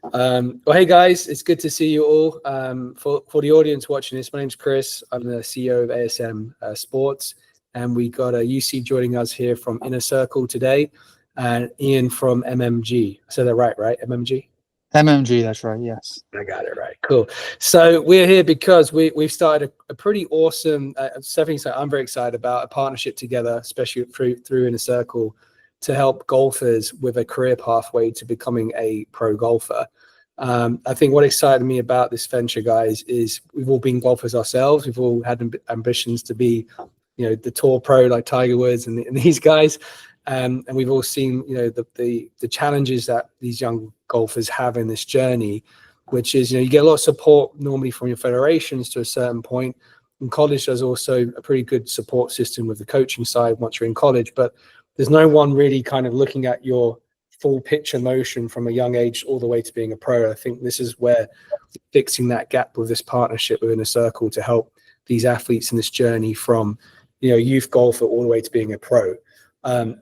Well, hey guys, it's good to see you all. For the audience watching this, my name's Chris. I'm the CEO of ASM Sports, and we got a UC joining us here from Inner Circle today, and Ian from MMG. I said that right? MMG? MMG, that's right, yes. I got it right. Cool. So we're here because we've started a pretty awesome, something I'm very excited about, a partnership together, especially through Inner Circle, to help golfers with a career pathway to becoming a pro golfer. I think what excited me about this venture, guys, is we've all been golfers ourselves. We've all had ambitions to be, the tour pro like Tiger Woods and these guys. And we've all seen, the challenges that these young golfers have in this journey, which is, you get a lot of support normally from your federations to a certain point. And college does also a pretty good support system with the coaching side once you're in college, but there's no one really kind of looking at your full picture motion from a young age all the way to being a pro. I think this is where fixing that gap with this partnership within a circle to help these athletes in this journey from, youth golfer all the way to being a pro.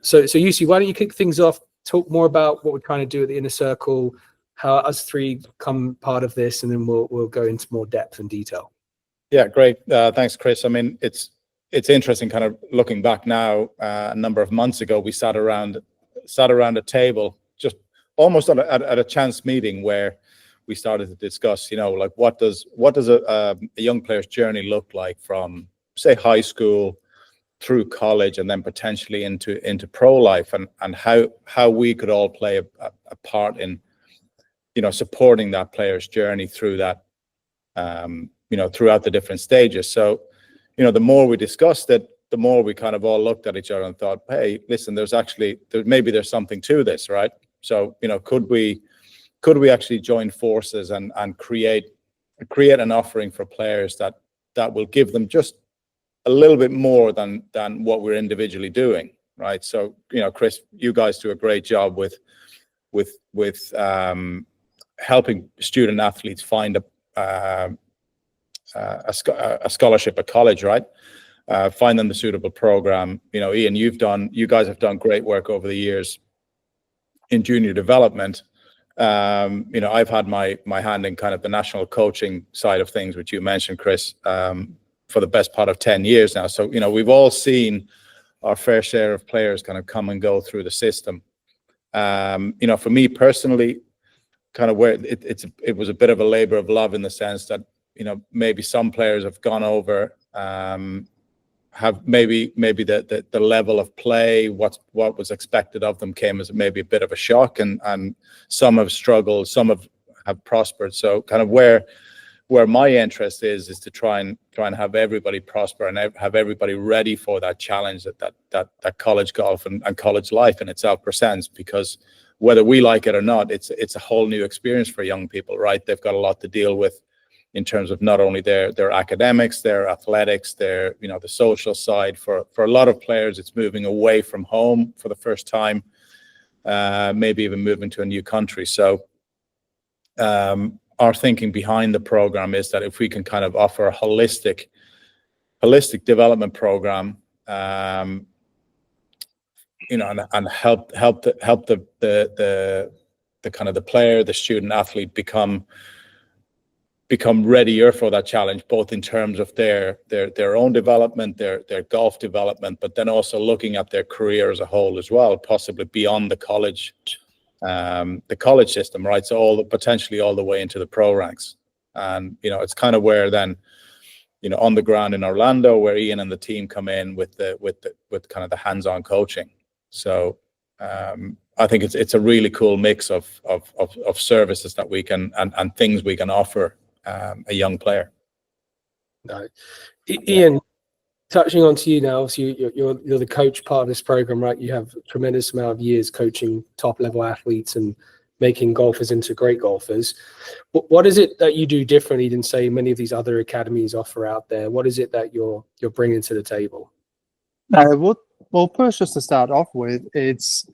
So UC, why don't you kick things off? Talk more about what we're trying to do at the Inner Circle, how us three become part of this, and then we'll go into more depth and detail. Yeah, great. Thanks, Chris. I mean, it's interesting kind of looking back now. A number of months ago, we sat around a table, just almost at a chance meeting, where we started to discuss, like what does a young player's journey look like from, say, high school through college and then potentially into pro life, and how we could all play a part in, supporting that player's journey through that, throughout the different stages. So, the more we discussed it, the more we kind of all looked at each other and thought, hey, listen, maybe there's something to this, right? So, could we actually join forces and create an offering for players that will give them just a little bit more than what we're individually doing, right? So, Chris, you guys do a great job with helping student athletes find a scholarship at college, right? Find them the suitable program. Ian, you guys have done great work over the years in junior development. I've had my hand in kind of the national coaching side of things, which you mentioned, Chris, for the best part of 10 years now. So, we've all seen our fair share of players kind of come and go through the system. For me personally, kind of where it was a bit of a labor of love in the sense that, maybe some players have gone over, have maybe the level of play, what was expected of them came as maybe a bit of a shock, and some have struggled, some have prospered. So kind of where my interest is to try and have everybody prosper and have everybody ready for that challenge that college golf and college life in itself presents, because whether we like it or not, it's a whole new experience for young people, right? They've got a lot to deal with in terms of not only their academics, their athletics, their the social side. For a lot of players, it's moving away from home for the first time, maybe even moving to a new country. So our thinking behind the program is that if we can kind of offer a holistic development program, and help the kind of the player, the student athlete become readier for that challenge, both in terms of their own development, their golf development, but then also looking at their career as a whole as well, possibly beyond the college system, right? So potentially all the way into the pro ranks. And it's kind of where then on the ground in Orlando, where Ian and the team come in with kind of the hands-on coaching. So I think it's a really cool mix of services that we can and things we can offer a young player. No. Ian, touching on to you now, obviously you're the coach part of this program, right? You have a tremendous amount of years coaching top level athletes and making golfers into great golfers. What is it that you do differently than, say, many of these other academies offer out there? What is it that you're bringing to the table? Well, first, just to start off with, it's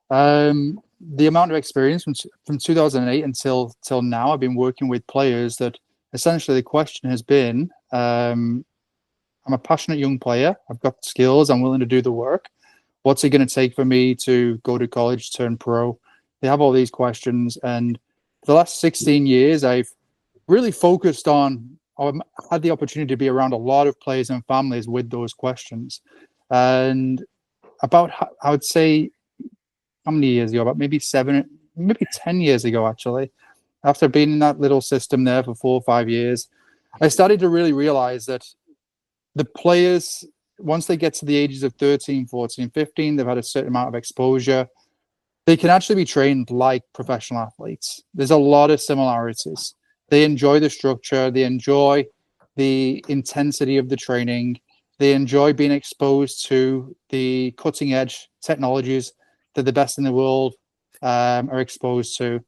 the amount of experience from 2008 until now. I've been working with players that essentially the question has been, I'm a passionate young player. I've got skills. I'm willing to do the work. What's it going to take for me to go to college, turn pro? They have all these questions, and the last 16 years, I've really focused on, or had the opportunity to be around a lot of players and families with those questions. And about, I would say, how many years ago? About maybe 10 years ago, actually, after being in that little system there for 4 or 5 years, I started to really realize that the players, once they get to the ages of 13, 14, 15, they've had a certain amount of exposure, they can actually be trained like professional athletes. There's a lot of similarities. They enjoy the structure. They enjoy the intensity of the training. They enjoy being exposed to the cutting edge technologies that the best in the world are exposed to.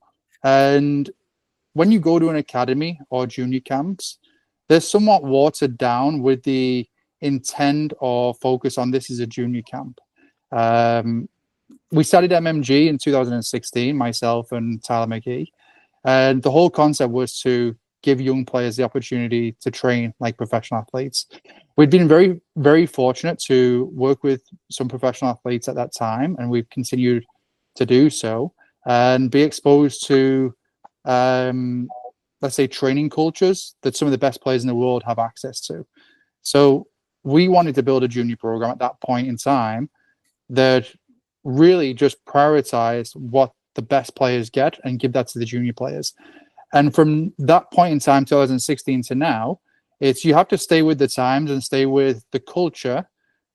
And when you go to an academy or junior camps, they're somewhat watered down with the intent or focus on this is a junior camp. We started MMG in 2016, myself and Tyler McGee. And the whole concept was to give young players the opportunity to train like professional athletes. We'd been very, very fortunate to work with some professional athletes at that time, and we've continued to do so and be exposed to, let's say, training cultures that some of the best players in the world have access to. So we wanted to build a junior program at that point in time that really just prioritized what the best players get and give that to the junior players. And from that point in time, 2016 to now, it's you have to stay with the times and stay with the culture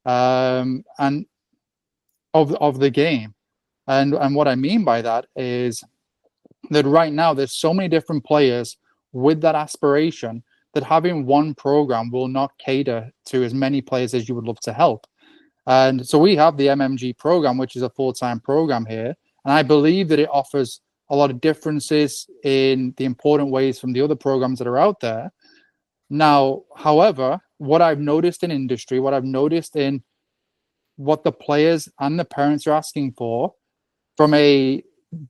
and of the game. And what I mean by that is that right now there's so many different players with that aspiration that having one program will not cater to as many players as you would love to help. And so we have the MMG program, which is a full-time program here. And I believe that it offers a lot of differences in the important ways from the other programs that are out there. Now, however, what I've noticed in industry, what I've noticed in what the players and the parents are asking for, from a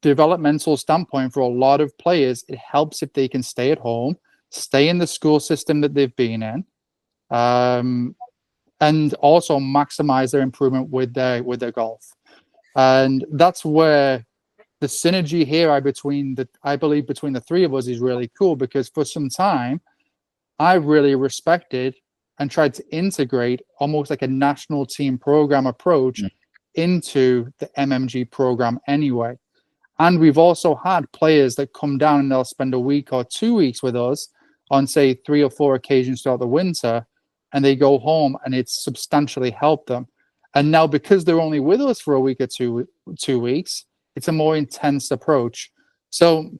developmental standpoint for a lot of players, it helps if they can stay at home, stay in the school system that they've been in, and also maximize their improvement with their golf. And that's where the synergy here I believe between the three of us is really cool, because for some time I really respected and tried to integrate almost like a national team program approach into the MMG program anyway. And we've also had players that come down and they'll spend a week or 2 weeks with us on, say, 3 or 4 occasions throughout the winter, and they go home and it's substantially helped them. And now, because they're only with us for a week or 2 weeks, it's a more intense approach. So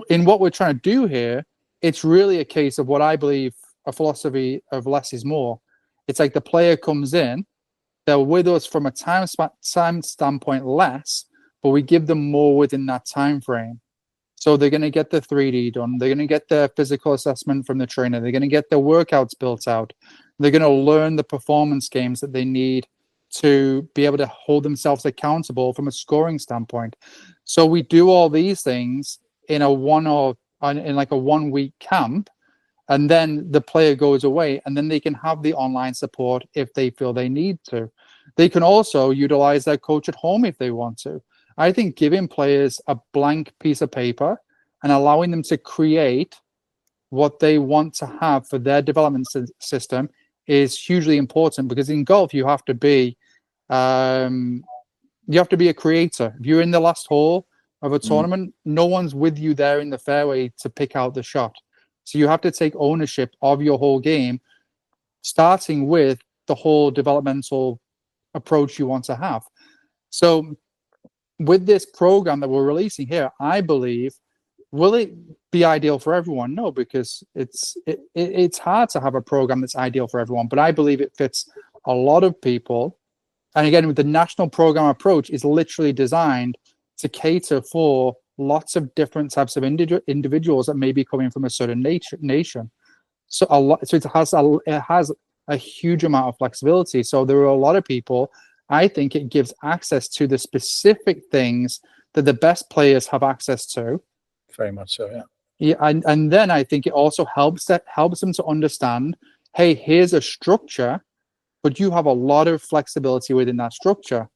in what we're trying to do here, it's really a case of what I believe a philosophy of less is more. It's like the player comes in, they're with us from a time standpoint less, but we give them more within that time frame. So they're going to get the 3D done. They're going to get their physical assessment from the trainer. They're going to get their workouts built out. They're going to learn the performance games that they need to be able to hold themselves accountable from a scoring standpoint. So we do all these things in a 1 week camp, and then the player goes away, and then they can have the online support if they feel they need to. They can also utilize their coach at home if they want to. I think giving players a blank piece of paper and allowing them to create what they want to have for their development system is hugely important, because in golf you have to be a creator. If you're in the last hole of a tournament, no one's with you there in the fairway to pick out the shot. So you have to take ownership of your whole game, starting with the whole developmental approach you want to have. So with this program that we're releasing here, I believe, will it be ideal for everyone? No, because it's hard to have a program that's ideal for everyone, but I believe it fits a lot of people. And again, with the national program approach is literally designed to cater for lots of different types of individuals that may be coming from a certain nation. So it has a huge amount of flexibility. So there are a lot of people. I think it gives access to the specific things that the best players have access to. Very much so, yeah. Yeah, and then I think it also helps them to understand, hey, here's a structure, but you have a lot of flexibility within that structure.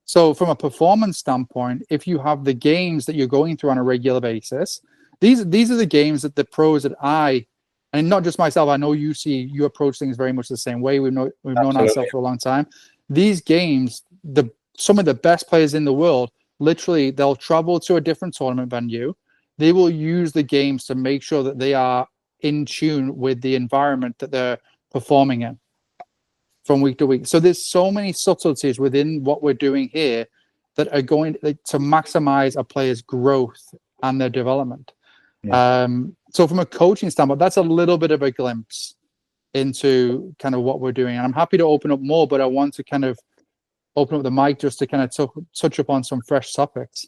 So from a performance standpoint, if you have the games that you're going through on a regular basis, these are the games that the pros that and not just myself, I know you approach things very much the same way. We've known ourselves for a long time. These games, some of the best players in the world, literally, they'll travel to a different tournament venue. They will use the games to make sure that they are in tune with the environment that they're performing in from week to week. So there's so many subtleties within what we're doing here that are going to maximize a player's growth and their development. Yeah. So from a coaching standpoint, that's a little bit of a glimpse into kind of what we're doing. And I'm happy to open up more, but I want to kind of open up the mic just to kind of touch upon some fresh topics.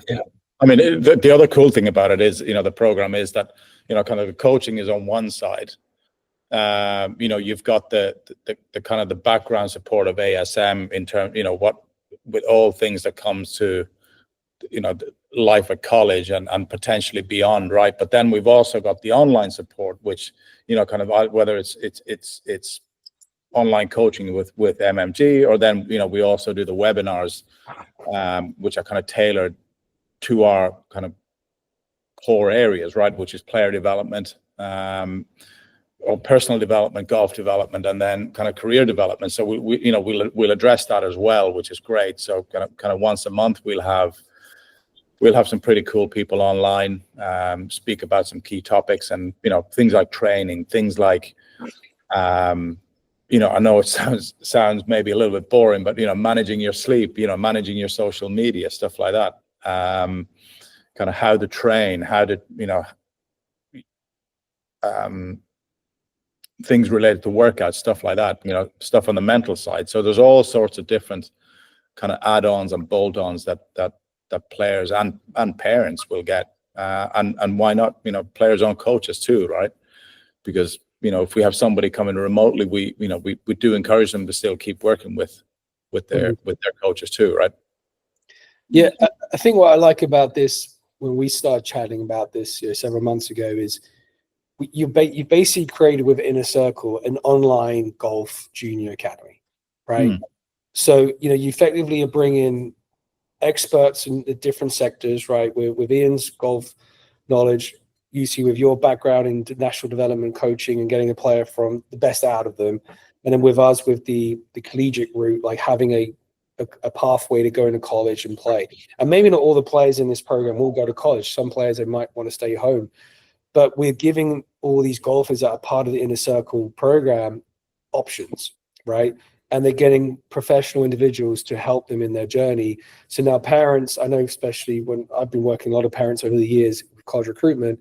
Yeah. I mean, the other cool thing about it is, the program is that, kind of the coaching is on one side. You've got the kind of the background support of ASM in terms, what with all things that comes to, life at college and potentially beyond, right? But then we've also got the online support, which, kind of whether it's online coaching with MMG, or then, we also do the webinars, which are kind of tailored to our kind of core areas, right? Which is player development, or personal development, golf development, and then kind of career development. So we'll address that as well, which is great. So kind of once a month we'll have some pretty cool people online speak about some key topics, and things like training, things like I know it sounds maybe a little bit boring, but managing your sleep, managing your social media, stuff like that. Kind of how to train, how to things related to workouts, stuff like that, stuff on the mental side. So there's all sorts of different kind of add-ons and bolt-ons that players and parents will get, and why not, players on coaches too, right? Because if we have somebody coming remotely, we do encourage them to still keep working with their coaches too, right? Yeah, I think what I like about this, when we started chatting about this several months ago, is you basically created with Inner Circle an online golf junior academy, right? So you effectively are bringing experts in the different sectors, right? With Ian's golf knowledge, you see with your background in national development coaching and getting a player from the best out of them, and then with us with the collegiate route, like having a pathway to go into college and play. And maybe not all the players in this program will go to college. Some players, they might want to stay home. But we're giving all these golfers that are part of the Inner Circle program options, right? And they're getting professional individuals to help them in their journey. So now parents, I know especially when I've been working a lot of parents over the years with college recruitment,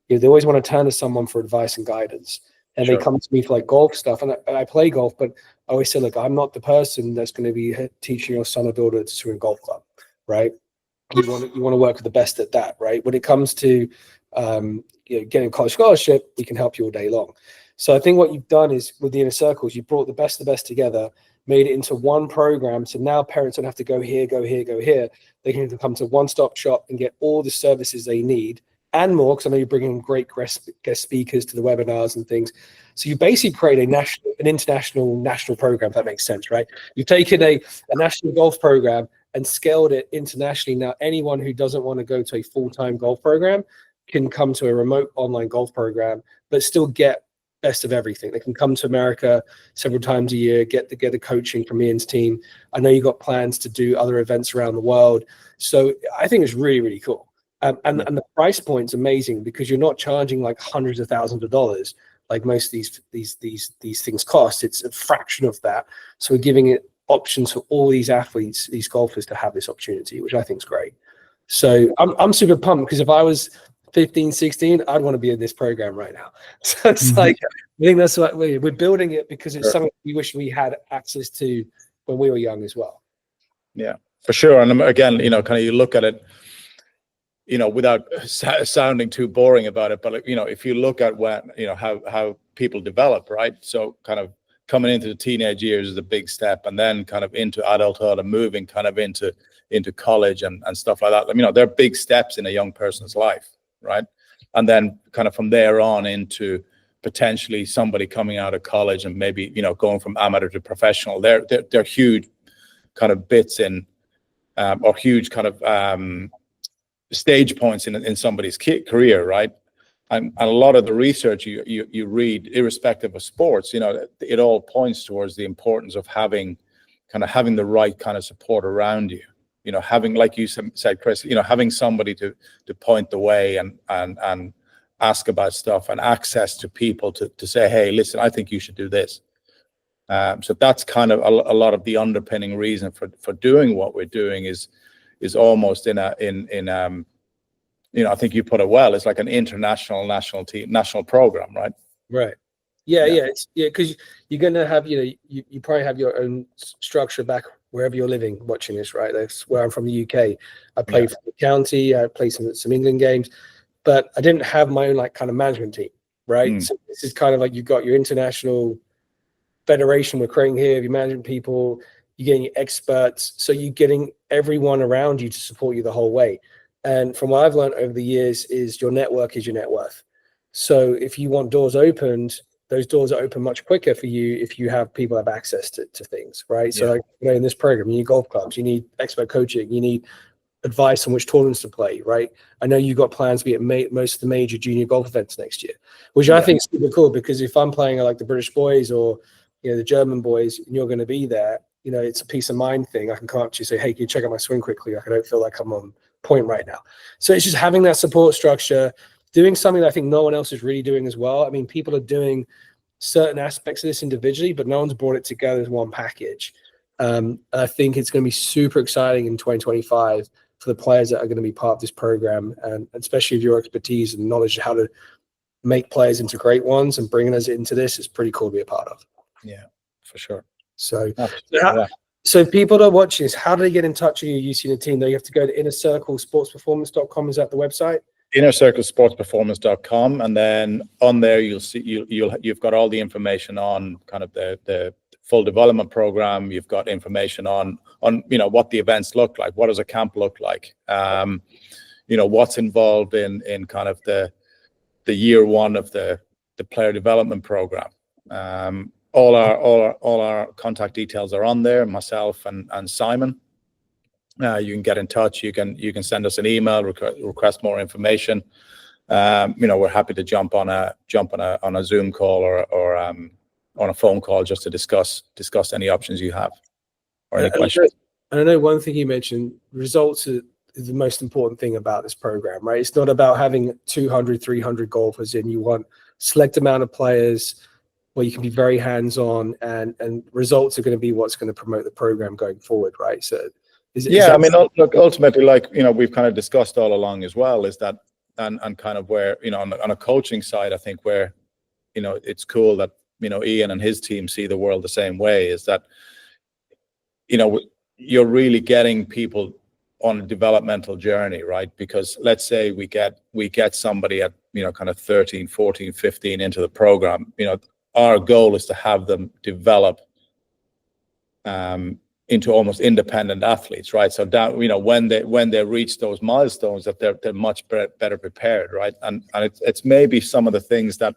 they always want to turn to someone for advice and guidance. And They come to me for like golf stuff. And I play golf, but I always say, look, I'm not the person that's going to be teaching your son or daughter to swing a golf club, right? You want to work with the best at that, right? When it comes to getting a college scholarship, we can help you all day long. So I think what you've done is with the Inner Circles, you brought the best of the best together, made it into one program. So now parents don't have to go here, go here, go here. They can come to one-stop shop and get all the services they need and more, because I know you're bringing great guest speakers to the webinars and things. So you basically create an international national program, if that makes sense, right? You've taken a national golf program and scaled it internationally. Now, anyone who doesn't want to go to a full-time golf program can come to a remote online golf program, but still get best of everything. They can come to America several times a year, get the coaching from Ian's team. I know you've got plans to do other events around the world. So I think it's really, really cool. And the price point's amazing, because you're not charging like hundreds of thousands of dollars like most of these things cost. It's a fraction of that. So we're giving it options for all these athletes, these golfers, to have this opportunity, which I think is great. So I'm super pumped, because if I was 15, 16, I'd want to be in this program right now. So it's like, I think that's what we're building it, because it's something we wish we had access to when we were young as well. Yeah, for sure. And again, kind of you look at it, without sounding too boring about it, but if you look at when, how people develop, right? So kind of coming into the teenage years is a big step, and then kind of into adulthood and moving kind of into college and stuff like that. They're big steps in a young person's life, right? And then kind of from there on into potentially somebody coming out of college and maybe, going from amateur to professional. They're huge kind of bits in or huge kind of stage points in somebody's career, right? And a lot of the research you read, irrespective of sports, it all points towards the importance of having the right kind of support around you. Having, like you said, Chris, having somebody to point the way and ask about stuff, and access to people to say, hey, listen, I think you should do this. So that's kind of a lot of the underpinning reason for doing what we're doing is almost I think you put it well. It's like an national program, right? Right. Yeah. Because you're going to have, you probably have your own structure back wherever you're living watching this, right? That's where I'm from, the UK. I played for the county. I played some England games, but I didn't have my own kind of management team, right? So this is kind of like you've got your international federation we're creating here, your management people, you're getting your experts. So you're getting everyone around you to support you the whole way. And from what I've learned over the years is your network is your net worth. So if you want doors opened, those doors are open much quicker for you if you have people have access to things, right? So in this program, you need golf clubs, you need expert coaching, you need advice on which tournaments to play, right? I know you've got plans to be at most of the major junior golf events next year, which I think is super cool, because if I'm playing like the British boys or the German boys, and you're going to be there, it's a peace of mind thing. I can come up to you and say, hey, can you check out my swing quickly? Like, I don't feel like I'm on point right now. So it's just having that support structure, doing something that I think no one else is really doing as well. I mean, people are doing certain aspects of this individually, but no one's brought it together as one package. I think it's going to be super exciting in 2025 for the players that are going to be part of this program, and especially with your expertise and knowledge of how to make players into great ones and bringing us into this is pretty cool to be a part of. Yeah, for sure. So if people that are watching this, how do they get in touch with you using the team? Do you have to go to innercirclesportsperformance.com? Is that the website? innercirclesportsperformance.com, and then on there you'll see you've got all the information on kind of the full development program. You've got information on what the events look like, what does a camp look like, what's involved in kind of the year one of the player development program. All our contact details are on there. Myself and Simon. You can get in touch. You can send us an email, request more information. We're happy to jump on a Zoom call or on a phone call just to discuss any options you have or any questions. And I know one thing you mentioned, results is the most important thing about this program, right? It's not about having 200, 300 golfers in. You want select amount of players where you can be very hands-on, and results are going to be what's going to promote the program going forward, right? So look, ultimately, like we've kind of discussed all along as well, is that and kind of where on a coaching side, I think where it's cool that Ian and his team see the world the same way, is that you're really getting people on a developmental journey, right? Because let's say we get somebody at kind of 13, 14, 15 into the program. Our goal is to have them develop into almost independent athletes, right? So that when they reach those milestones, that they're much better prepared, right? And it's maybe some of the things that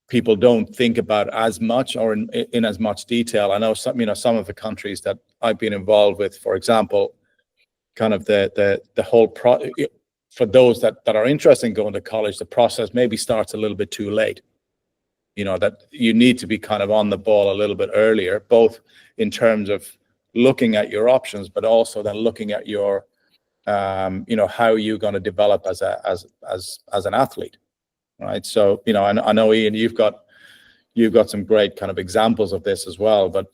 people don't think about as much or in as much detail. I know some of the countries that I've been involved with, for example, kind of the whole for those that are interested in going to college, the process maybe starts a little bit too late. That you need to be kind of on the ball a little bit earlier, both in terms of looking at your options, but also then looking at your, how you're going to develop as an athlete, right? So, I know Ian, you've got some great kind of examples of this as well, but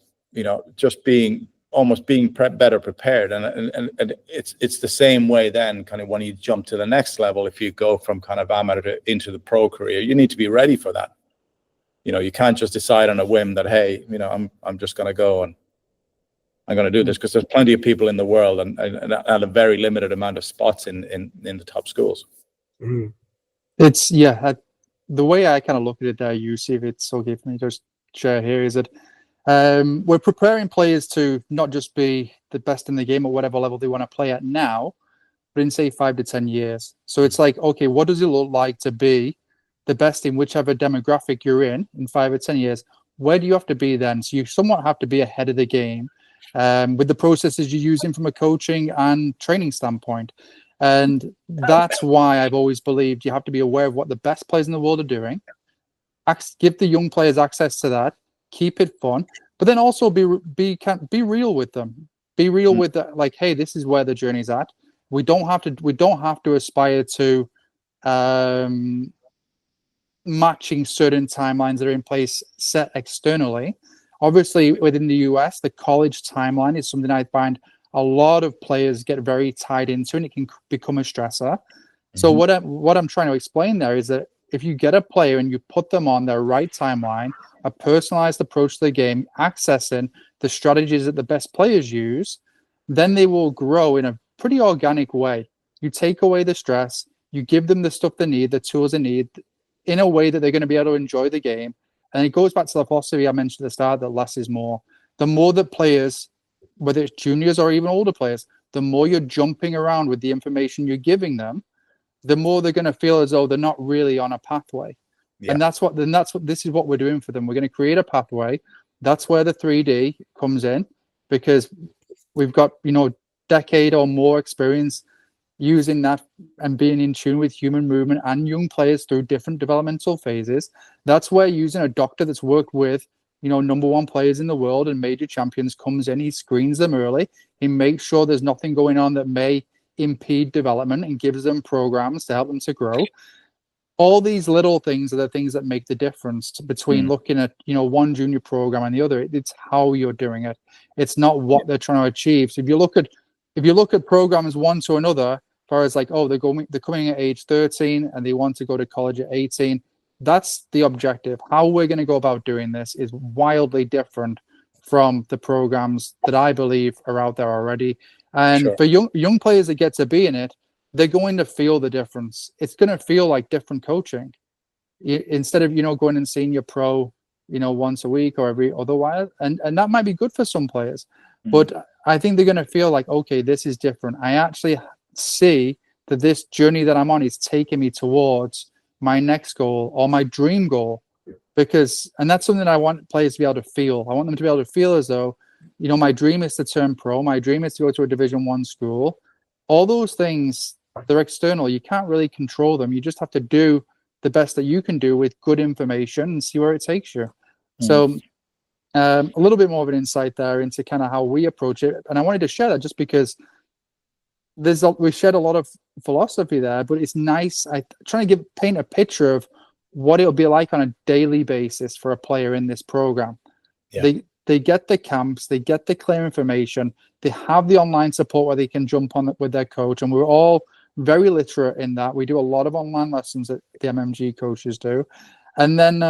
just being better prepared, and it's the same way then kind of when you jump to the next level. If you go from kind of amateur into the pro career, you need to be ready for that. You can't just decide on a whim that, hey, I'm just going to go and I'm going to do this, because there's plenty of people in the world and a very limited amount of spots in the top schools. Mm-hmm. It's the way I kind of look at it there, you see if it's okay for me to just share here, is that we're preparing players to not just be the best in the game at whatever level they want to play at now, but in say 5 to 10 years. So it's like, okay, what does it look like to be the best in whichever demographic you're in 5 or 10 years? Where do you have to be then? So you somewhat have to be ahead of the game. with the processes you're using from a coaching and training standpoint. And that's why I've always believed you have to be aware of what the best players in the world are doing. Give the young players access to that. Keep it fun, but then also be real with them. Be real with that. Like, hey, this is where the journey's at. We don't have to aspire to matching certain timelines that are in place set externally. Obviously, within the US, the college timeline is something I find a lot of players get very tied into, and it can become a stressor. So what I'm trying to explain there is that if you get a player and you put them on their right timeline, a personalized approach to the game, accessing the strategies that the best players use, then they will grow in a pretty organic way. You take away the stress, you give them the stuff they need, the tools they need, in a way that they're going to be able to enjoy the game. And it goes back to the philosophy I mentioned at the start, that less is more. The more that players, whether it's juniors or even older players, the more you're jumping around with the information you're giving them, the more they're going to feel as though they're not really on a pathway. Yeah. And this is what we're doing for them. We're going to create a pathway. That's where the 3D comes in, because we've got, decade or more experience using that and being in tune with human movement and young players through different developmental phases. That's where using a doctor that's worked with, number one players in the world and major champions comes in. He screens them early. He makes sure there's nothing going on that may impede development and gives them programs to help them to grow. All these little things are the things that make the difference between looking at, one junior program and the other. It's how you're doing it. It's not what they're trying to achieve. So if you look at programs one to another, as far as like, they're coming at age 13 and they want to go to college at 18, that's the objective. How we're going to go about doing this is wildly different from the programs that I believe are out there already. And for young players that get to be in it, they're going to feel the difference. It's going to feel like different coaching. Instead of, going and seeing your pro, once a week or every other while. And that might be good for some players. But I think they're going to feel like, okay, this is different. I actually see that this journey that I'm on is taking me towards my next goal or my dream goal. And that's something I want players to be able to feel. I want them to be able to feel as though, my dream is to turn pro. My dream is to go to a Division I school. All those things, they're external. You can't really control them. You just have to do the best that you can do with good information and see where it takes you. So a little bit more of an insight there into kind of how we approach it. And I wanted to share that just because we shared a lot of philosophy there, but it's nice. I trying to paint a picture of what it'll be like on a daily basis for a player in this program. Yeah. They get the camps, they get the clear information, they have the online support where they can jump on it with their coach, and we're all very literate in that. We do a lot of online lessons that the MMG coaches do, and then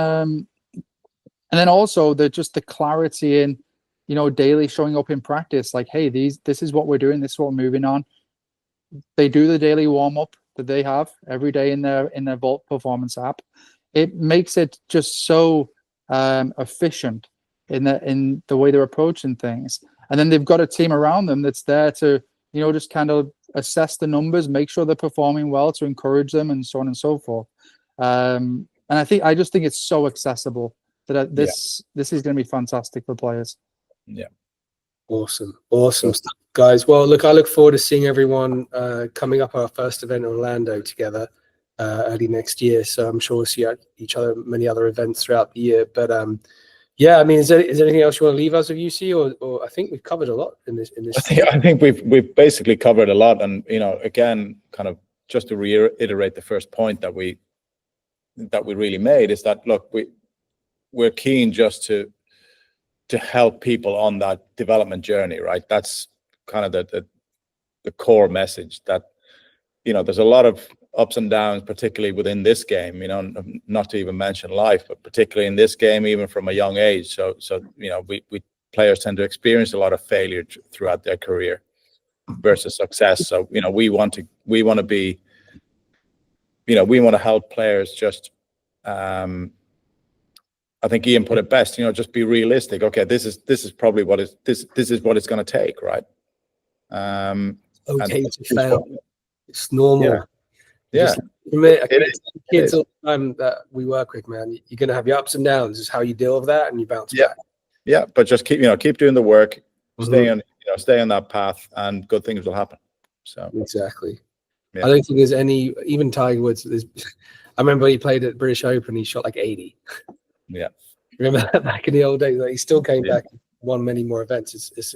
also the clarity in, daily showing up in practice. Like, hey, this is what we're doing, this is what we're moving on. They do the daily warm up that they have every day in their Vault Performance app. It makes it just so efficient in the way they're approaching things. And then they've got a team around them that's there to, just kind of assess the numbers, make sure they're performing well, to encourage them, and so on and so forth. And I just think it's so accessible that this is going to be fantastic for players. Yeah. Awesome stuff, guys. Well, look, I look forward to seeing everyone coming up our first event in Orlando together early next year. So I'm sure we'll see each other at many other events throughout the year. But yeah, I mean, is there anything else you want to leave us with, UC, or I think we've covered a lot in this. I think we've basically covered a lot, and again, kind of just to reiterate the first point that we really made is that, look, we're keen just to help people on that development journey, right? That's kind of the core message, that there's a lot of ups and downs, particularly within this game, not to even mention life, but particularly in this game, even from a young age. So we players tend to experience a lot of failure throughout their career versus success. So we want to help players just I think Ian put it best, just be realistic. Okay, this is probably what this is what it's going to take, right? Okay to fail. It's normal. Yeah. Kids all the time that we work with, man, you're going to have your ups and downs. This is how you deal with that, and you bounce back. Yeah, but just keep doing the work. stay on that path, and good things will happen. So exactly. Yeah. I don't think there's any, even Tiger Woods. I remember he played at British Open. He shot like 80. Yeah. Remember that back in the old days? Like, he still came back and won many more events. If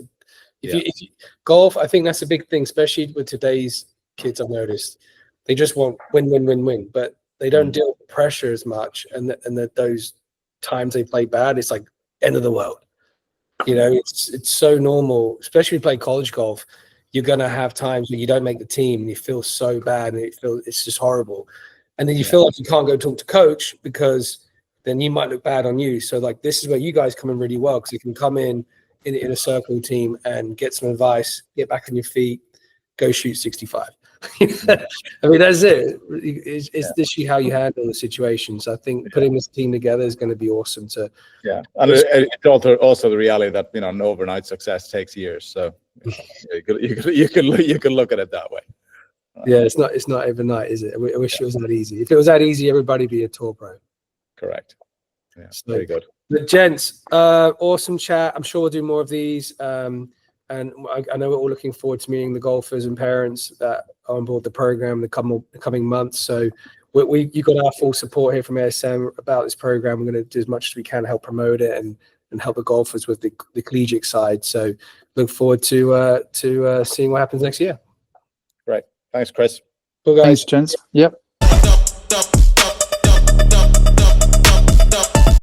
you golf, I think that's a big thing, especially with today's kids. I've noticed they just want win, but they don't deal with pressure as much. And those times they play bad, it's like end of the world. You know, it's so normal, especially if you play college golf. You're gonna have times where you don't make the team and you feel so bad and it's just horrible. And then you feel like you can't go talk to coach because then you might look bad on you. So like this is where you guys come in really well, because you can come in a circle team and get some advice, get back on your feet, go shoot 65. I mean, that's it. It's literally how you handle the situations. I think putting this team together is going to be awesome. And it's also the reality that an overnight success takes years. So you can look at it that way. Yeah, it's not overnight, is it? I wish it was that easy. If it was that easy, everybody'd be a tour pro. Correct. Yeah, So, very good. But gents, awesome chat. I'm sure we'll do more of these. And I know we're all looking forward to meeting the golfers and parents that are on board the program in the coming months. So you got our full support here from ASM about this program. We're going to do as much as we can to help promote it and help the golfers with the collegiate side. So look forward to seeing what happens next year. Right. Thanks, Chris. Cool, guys. Thanks, gents. Yep.